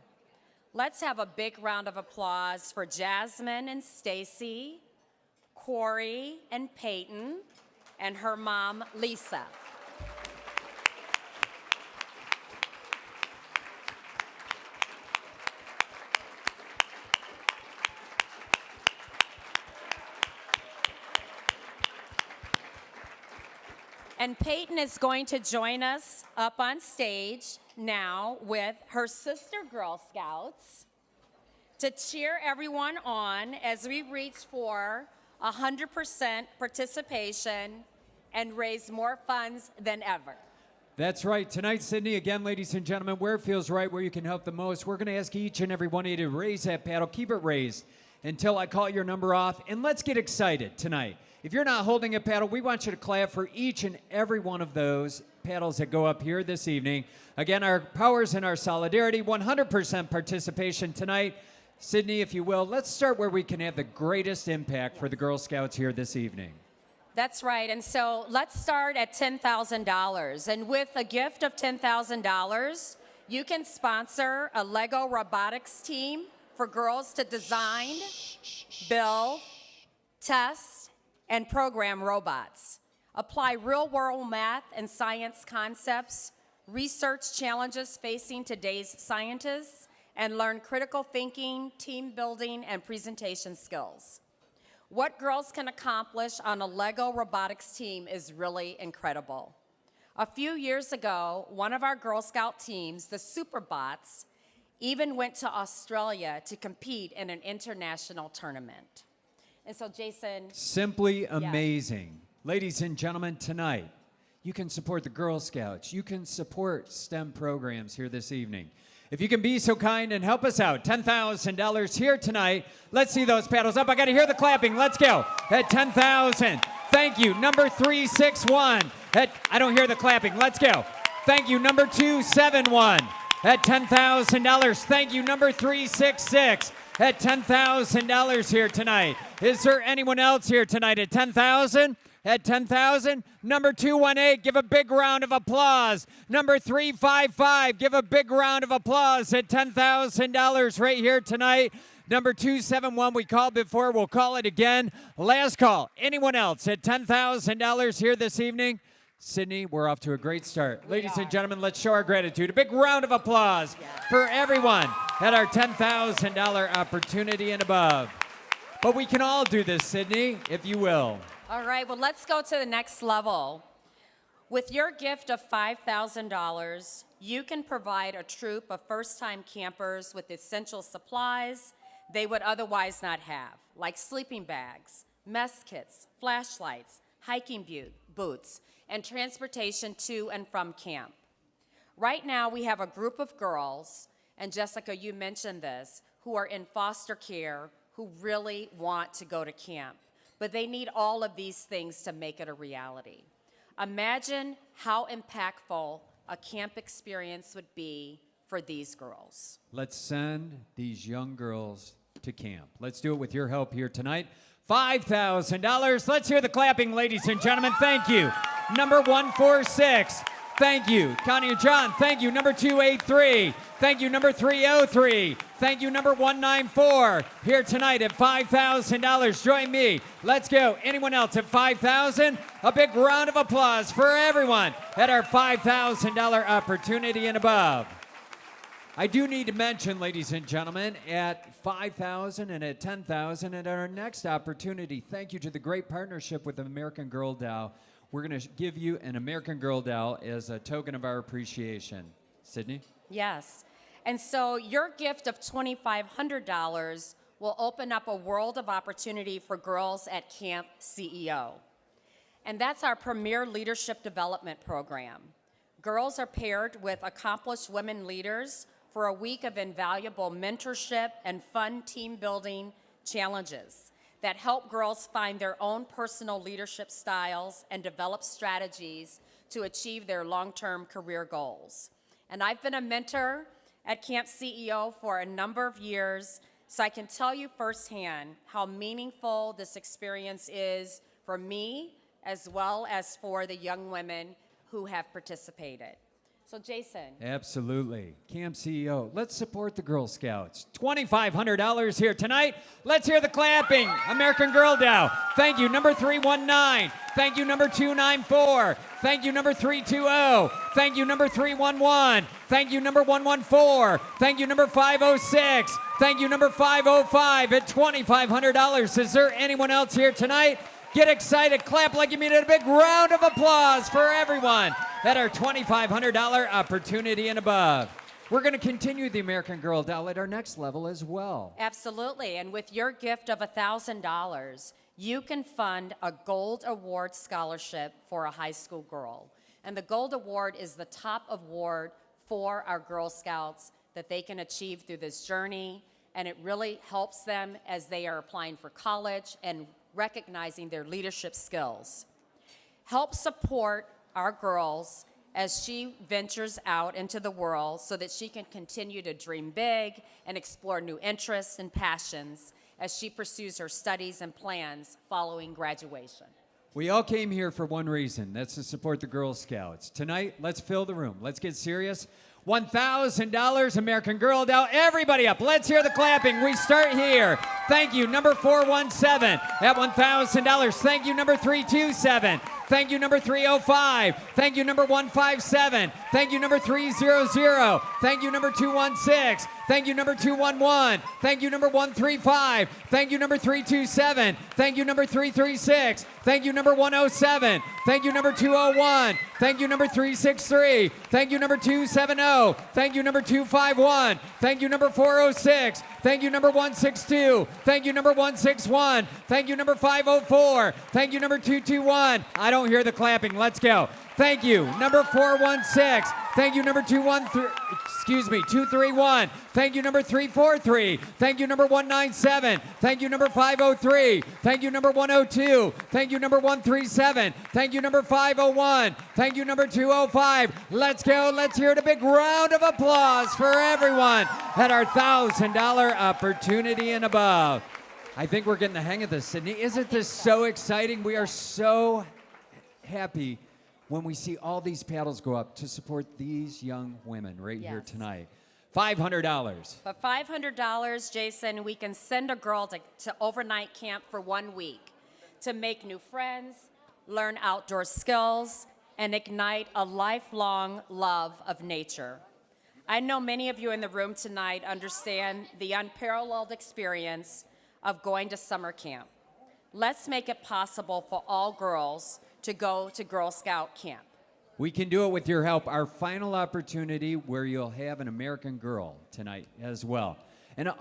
Let's have a big round of applause for Jasmine and Stacy, Corey and Peyton, and her mom, Lisa. And Peyton is going to join us up on stage now with her sister Girl Scouts to cheer everyone on as we reach for 100% participation and raise more funds than ever. That's right. Tonight, Sydney, again, ladies and gentlemen, where it feels right, where you can help the most, we're going to ask each and every one of you to raise that paddle, keep it raised until I call your number off, and let's get excited tonight. If you're not holding a paddle, we want you to clap for each and every one of those paddles that go up here this evening. Again, our powers and our solidarity, 100% participation tonight. Sydney, if you will, let's start where we can have the greatest impact for the Girl Scouts here this evening. That's right. And so let's start at $10,000. And with a gift of $10,000, you can sponsor a Lego robotics team for girls to design, build, test, and program robots. Apply real-world math and science concepts, research challenges facing today's scientists, and learn critical thinking, team building, and presentation skills. What girls can accomplish on a Lego robotics team is really incredible. A few years ago, one of our Girl Scout teams, the Superbots, even went to Australia to compete in an international tournament. And so, Jason. Simply amazing. Ladies and gentlemen, tonight, you can support the Girl Scouts. You can support STEM programs here this evening. If you can be so kind and help us out, $10,000 here tonight. Let's see those paddles up. I got to hear the clapping. Let's go. At $10,000. Thank you. Number 361. I don't hear the clapping. Let's go. Thank you. Number 271. At $10,000. Thank you. Number 366. At $10,000 here tonight. Is there anyone else here tonight at $10,000? At $10,000, number 218, give a big round of applause. Number 355, give a big round of applause at $10,000 right here tonight. Number 271, we called before, we'll call it again. Last call, anyone else at $10,000 here this evening? Sydney, we're off to a great start. Ladies and gentlemen, let's show our gratitude. A big round of applause for everyone at our $10,000 opportunity and above. But we can all do this, Sydney, if you will. All right, well, let's go to the next level. With your gift of $5,000, you can provide a troop of first-time campers with essential supplies they would otherwise not have, like sleeping bags, mess kits, flashlights, hiking boots, and transportation to and from camp. Right now, we have a group of girls, and Jessica, you mentioned this, who are in foster care who really want to go to camp. But they need all of these things to make it a reality. Imagine how impactful a camp experience would be for these girls. Let's send these young girls to camp. Let's do it with your help here tonight. $5,000. Let's hear the clapping, ladies and gentlemen. Thank you. Number 146. Thank you. Connie and John, thank you. Number 283. Thank you. Number 303. Thank you. Number 194. Here tonight at $5,000. Join me. Let's go. Anyone else at $5,000? A big round of applause for everyone at our $5,000 opportunity and above. I do need to mention, ladies and gentlemen, at $5,000 and at $10,000 at our next opportunity, thank you to the great partnership with the American Girl doll. We're going to give you an American Girl doll as a token of our appreciation. Sydney? Yes. And so your gift of $2,500 will open up a world of opportunity for girls at Camp CEO. And that's our premier leadership development program. Girls are paired with accomplished women leaders for a week of invaluable mentorship and fun team building challenges that help girls find their own personal leadership styles and develop strategies to achieve their long-term career goals. And I've been a mentor at Camp CEO for a number of years, so I can tell you firsthand how meaningful this experience is for me as well as for the young women who have participated. So Jason. Absolutely. Camp CEO, let's support the Girl Scouts. $2,500 here tonight. Let's hear the clapping. American Girl doll. Thank you, number 319. Thank you, number 294. Thank you, number 320. Thank you, number 311. Thank you, number 114. Thank you, number 506. Thank you, number 505 at $2,500. Is there anyone else here tonight? Get excited, clap like you mean it. A big round of applause for everyone at our $2,500 opportunity and above. We're going to continue the American Girl doll at our next level as well. Absolutely, and with your gift of $1,000, you can fund a Gold Award scholarship for a high school girl. And the Gold Award is the top award for our Girl Scouts that they can achieve through this journey, and it really helps them as they are applying for college and recognizing their leadership skills. Help support our girls as she ventures out into the world so that she can continue to dream big and explore new interests and passions as she pursues her studies and plans following graduation. We all came here for one reason. That's to support the Girl Scouts. Tonight, let's fill the room. Let's get serious. $1,000 American Girl Doll. Everybody up. Let's hear the clapping. We start here. Thank you, number 417 at $1,000. Thank you, number 327. Thank you, number 305. Thank you, number 157. Thank you, number 300. Thank you, number 216. Thank you, number 211. Thank you, number 135. Thank you, number 327. Thank you, number 336. Thank you, number 107. Thank you, number 201. Thank you, number 363. Thank you, number 270. Thank you, number 251. Thank you, number 406. Thank you, number 162. Thank you, number 161. Thank you, number 504. Thank you, number 221. I don't hear the clapping. Let's go. Thank you, number 416. Thank you, number 231. Thank you, number 343. Thank you, number 197. Thank you, number 503. Thank you, number 102. Thank you, number 137. Thank you, number 501. Thank you, number 205. Let's go. Let's hear it. A big round of applause for everyone at our $1,000 opportunity and above. I think we're getting the hang of this, Sydney. Isn't this so exciting? We are so happy when we see all these paddles go up to support these young women right here tonight. $500. For $500, Jason, we can send a girl to overnight camp for 1 week to make new friends, learn outdoor skills, and ignite a lifelong love of nature. I know many of you in the room tonight understand the unparalleled experience of going to summer camp. Let's make it possible for all girls to go to Girl Scout camp. We can do it with your help. Our final opportunity where you'll have an American Girl tonight as well. And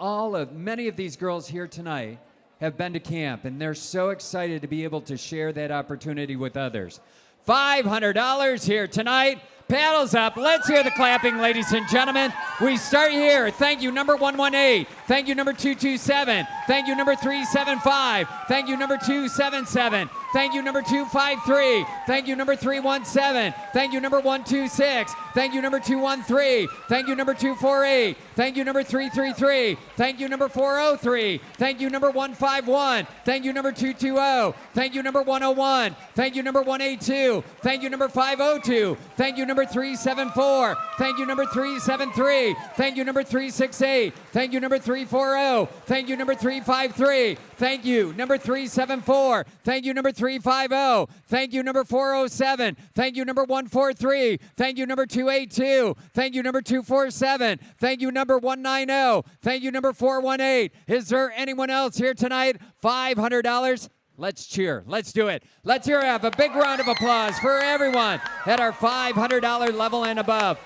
many of these girls here tonight have been to camp, and they're so excited to be able to share that opportunity with others. $500 here tonight. Paddles up. Let's hear the clapping, ladies and gentlemen. We start here. Thank you, number 118. Thank you, number 227. Thank you, number 375. Thank you, number 277. Thank you, number 253. Thank you, number 317. Thank you, number 126. Thank you, number 213. Thank you, number 248. Thank you, number 333. Thank you, number 403. Thank you, number 151. Thank you, number 220. Thank you, number 101. Thank you, number 182. Thank you, number 502. Thank you, number 374. Thank you, number 373. Thank you, number 368. Thank you, number 340. Thank you, number 353. Thank you, number 374. Thank you, number 350. Thank you, number 407. Thank you, number 143. Thank you, number 282. Thank you, number 247. Thank you, number 190. Thank you, number 418. Is there anyone else here tonight? $500. Let's cheer. Let's do it. Let's have a big round of applause for everyone at our $500 level and above.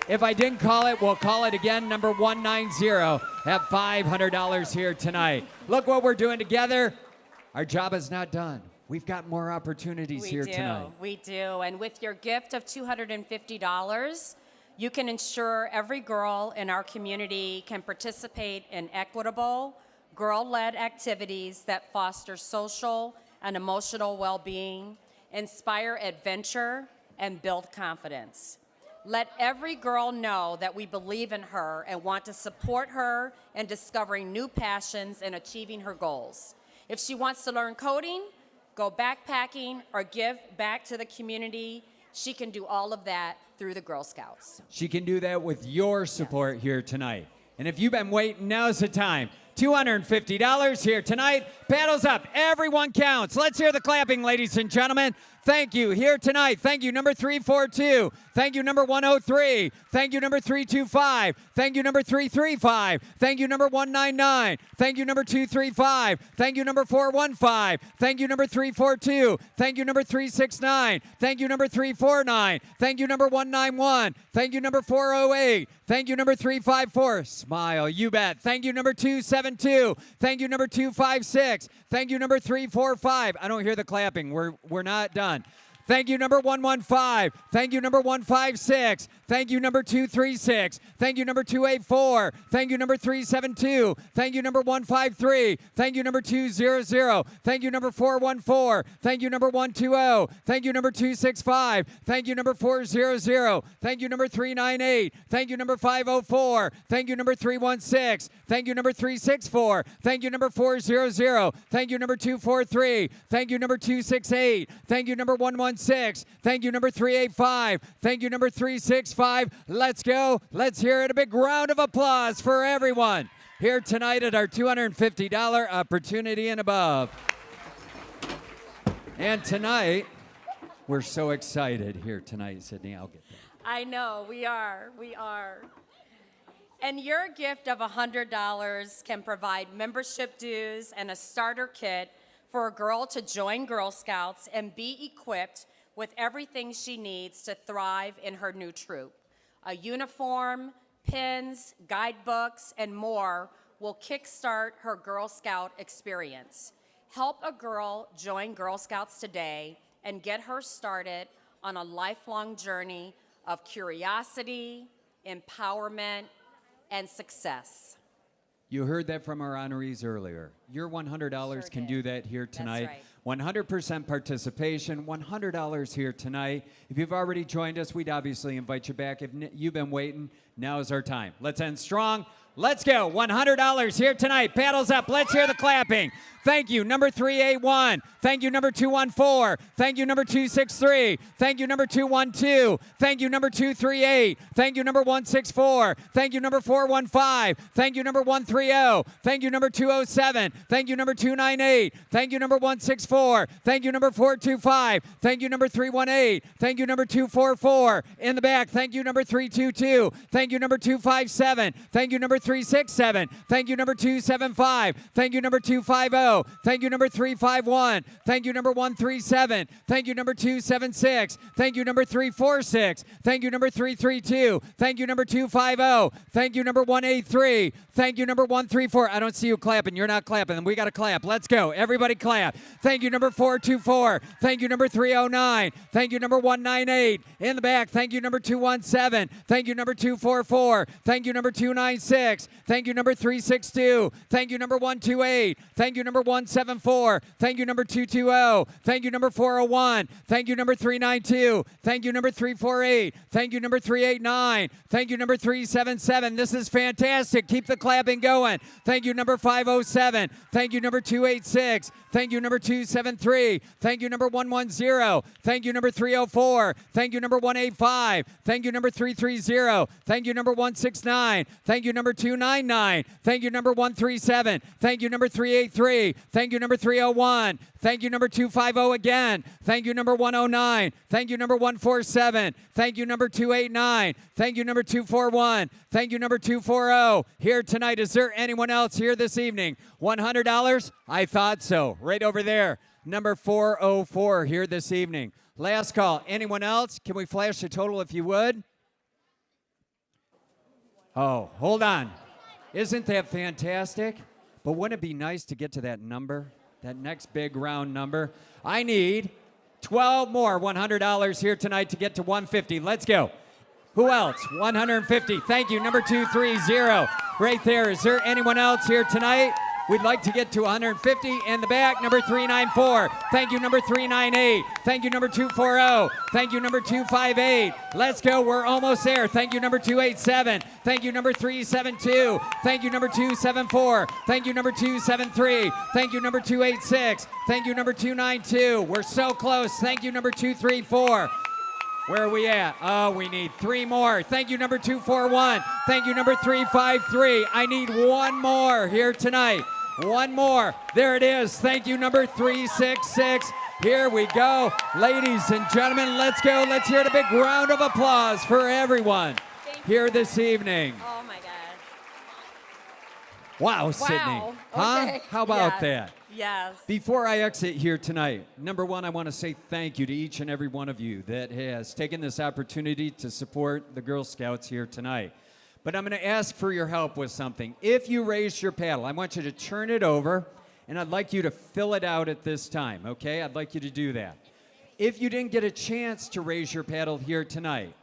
If I didn't call it, we'll call it again. Number 190 at $500 here tonight. Look what we're doing together. Our job is not done. We've got more opportunities here tonight. We do. And with your gift of $250, you can ensure every girl in our community can participate in equitable, girl-led activities that foster social and emotional well-being, inspire adventure, and build confidence. Let every girl know that we believe in her and want to support her in discovering new passions and achieving her goals. If she wants to learn coding, go backpacking, or give back to the community, she can do all of that through the Girl Scouts. She can do that with your support here tonight. And if you've been waiting, now's the time. $250 here tonight. Paddles up. Everyone counts. Let's hear the clapping, ladies and gentlemen. Thank you. Here tonight. Thank you, number 342. Thank you, number 103. Thank you, number 325. Thank you, number 335. Thank you, number 199. Thank you, number 235. Thank you, number 415. Thank you, number 342. Thank you, number 369. Thank you, number 349. Thank you, number 191. Thank you, number 408. Thank you, number 354. Smile, you bet. Thank you, number 272. Thank you, number 256. Thank you, number 345. I don't hear the clapping. We're not done. Thank you, number 115. Thank you, number 156. Thank you, number 236. Thank you, number 284. Thank you, number 372. Thank you, number 153. Thank you, number 200. Thank you, number 414. Thank you, number 120. Thank you, number 265. Thank you, number 400. Thank you, number 398. Thank you, number 504. Thank you, number 316. Thank you, number 364. Thank you, number 400. Thank you, number 243. Thank you, number 268. Thank you, number 116. Thank you, number 385. Thank you, number 365. Let's go. Let's hear it. A big round of applause for everyone here tonight at our $250 opportunity and above. And tonight, we're so excited here tonight, Sydney. I'll get that. I know, we are. And your gift of $100 can provide membership dues and a starter kit for a girl to join Girl Scouts and be equipped with everything she needs to thrive in her new troop. A uniform, pins, guidebooks, and more will kickstart her Girl Scout experience. Help a girl join Girl Scouts today and get her started on a lifelong journey of curiosity, empowerment, and success. You heard that from our honorees earlier. Your $100 can do that here tonight. right. 100% participation, $100 here tonight. If you've already joined us, we'd obviously invite you back. If you've been waiting, now is our time. Let's end strong. Let's go. $100 here tonight. Paddles up. Let's hear the clapping. Thank you, number 381. Thank you, number 214. Thank you, number 263. Thank you, number 212. Thank you, number 238. Thank you, number 164. Thank you, number 415. Thank you, number 130. Thank you, number 207. Thank you, number 298. Thank you, number 164. Thank you, number 425. Thank you, number 318. Thank you, number 244. In the back, thank you, number 322. Thank you, number 257. Thank you, number 367. Thank you, number 275. Thank you, number 250. Thank you, number 351. Thank you, number 137. Thank you, number 276. Thank you, number 346. Thank you, number 332. Thank you, number 250. Thank you, number 183. Thank you, number 134. I don't see you clapping. You're not clapping. Then we got to clap. Let's go. Everybody clap. Thank you, number 424. Thank you, number 309. Thank you, number 198. In the back, thank you, number 217. Thank you, number 244. Thank you, number 296. Thank you, number 362. Thank you, number 128. Thank you, number 174. Thank you, number 220. Thank you, number 401. Thank you, number 392. Thank you, number 348. Thank you, number 389. Thank you, number 377. This is fantastic. Keep the clapping going. Thank you, number 507. Thank you, number 286. Thank you, number 273. Thank you, number 110. Thank you, number 304. Thank you, number 185. Thank you, number 330. Thank you, number 169. Thank you, number 299. Thank you, number 137. Thank you, number 383. Thank you, number 301. Thank you, number 250 again. Thank you, number 109. Thank you, number 147. Thank you, number 289. Thank you, number 241. Thank you, number 240. Here tonight, is there anyone else here this evening? $100? I thought so. Right over there. Number 404 here this evening. Last call. Anyone else? Can we flash the total if you would? Oh, hold on. Isn't that fantastic? But wouldn't it be nice to get to that number, that next big round number? I need 12 more $100 here tonight to get to 150. Let's go. Who else? 150. Thank you. Number 230. Right there. Is there anyone else here tonight? We'd like to get to 150 in the back. Number 394. Thank you, number 398. Thank you, number 240. Thank you, number 258. Let's go. We're almost there. Thank you, number 287. Thank you, number 372. Thank you, number 274. Thank you, number 273. Thank you, number 286. Thank you, number 292. We're so close. Thank you, number 234. Where are we at? Oh, we need 3 more. Thank you, number 241. Thank you, number 353. I need 1 more here tonight. 1 more. There it is. Thank you, number 366. Here we go. Ladies and gentlemen, let's go. Let's hear a big round of applause for everyone here this evening. Oh, my God. Wow, Sydney. Huh? Okay. How about Yeah. that? Yes. Before I exit here tonight, number one, I want to say thank you to each and every one of you that has taken this opportunity to support the Girl Scouts here tonight. But I'm going to ask for your help with something. If you raise your paddle, I want you to turn it over, and I'd like you to fill it out at this time, okay? I'd like you to do that. If you didn't get a chance to raise your paddle here tonight,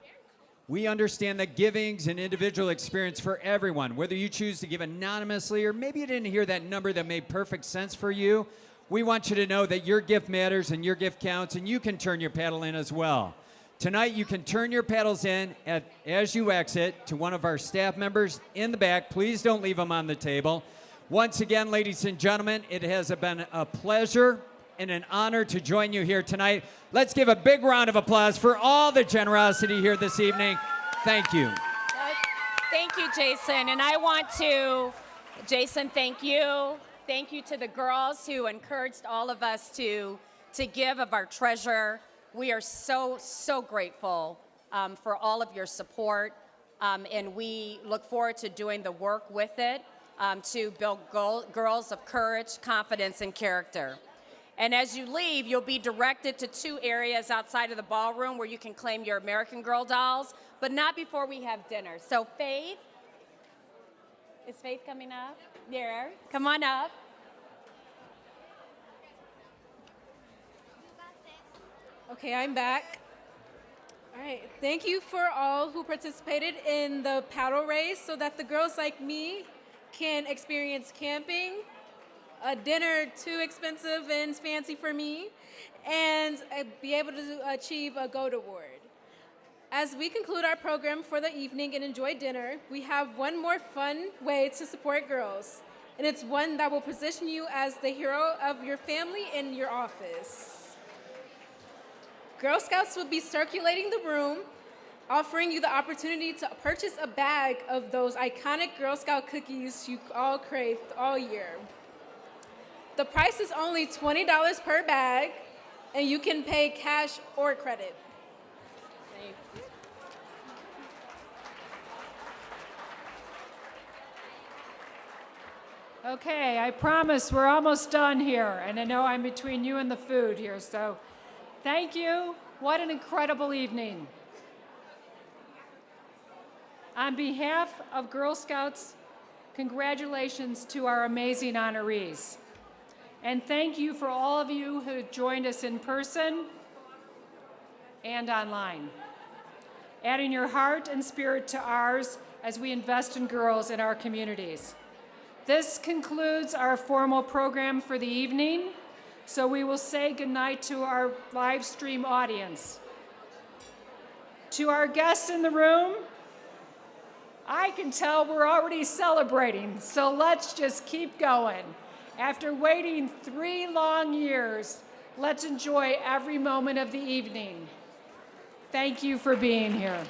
We understand that giving's an individual experience for everyone, whether you choose to give anonymously or maybe you didn't hear that number that made perfect sense for you. We want you to know that your gift matters and your gift counts, and you can turn your paddle in as well. Tonight, you can turn your paddles in as you exit to one of our staff members in the back. Please don't leave them on the table. Once again, ladies and gentlemen, it has been a pleasure and an honor to join you here tonight. Let's give a big round of applause for all the generosity here this evening. Thank you. Thank you, Jason. And I want to, Jason, thank you. Thank you to the girls who encouraged all of us to give of our treasure. We are so grateful for all of your support. And we look forward to doing the work with it to build girls of courage, confidence, and character. And as you leave, you'll be directed to 2 areas outside of the ballroom where you can claim your American Girl dolls, but not before we have dinner. So Faith, is Faith coming up? There, come on up. Okay, I'm back. All right, thank you for all who participated in the paddle race so that the girls like me can experience camping, a dinner too expensive and fancy for me, and be able to achieve a GOAT award. As we conclude our program for the evening and enjoy dinner, we have one more fun way to support girls, and it's one that will position you as the hero of your family and your office. Girl Scouts will be circulating the room, offering you the opportunity to purchase a bag of those iconic Girl Scout cookies you all craved all year. The price is only $20 per bag, and you can pay cash or credit. Okay, I promise we're almost done here, and I know I'm between you and the food here, so thank you. What an incredible evening. On behalf of Girl Scouts, congratulations to our amazing honorees. And thank you for all of you who joined us in person and online, adding your heart and spirit to ours as we invest in girls in our communities. This concludes our formal program for the evening, so we will say goodnight to our live stream audience. To our guests in the room, I can tell we're already celebrating, so let's just keep going. After waiting 3 long years, let's enjoy every moment of the evening. Thank you for being here.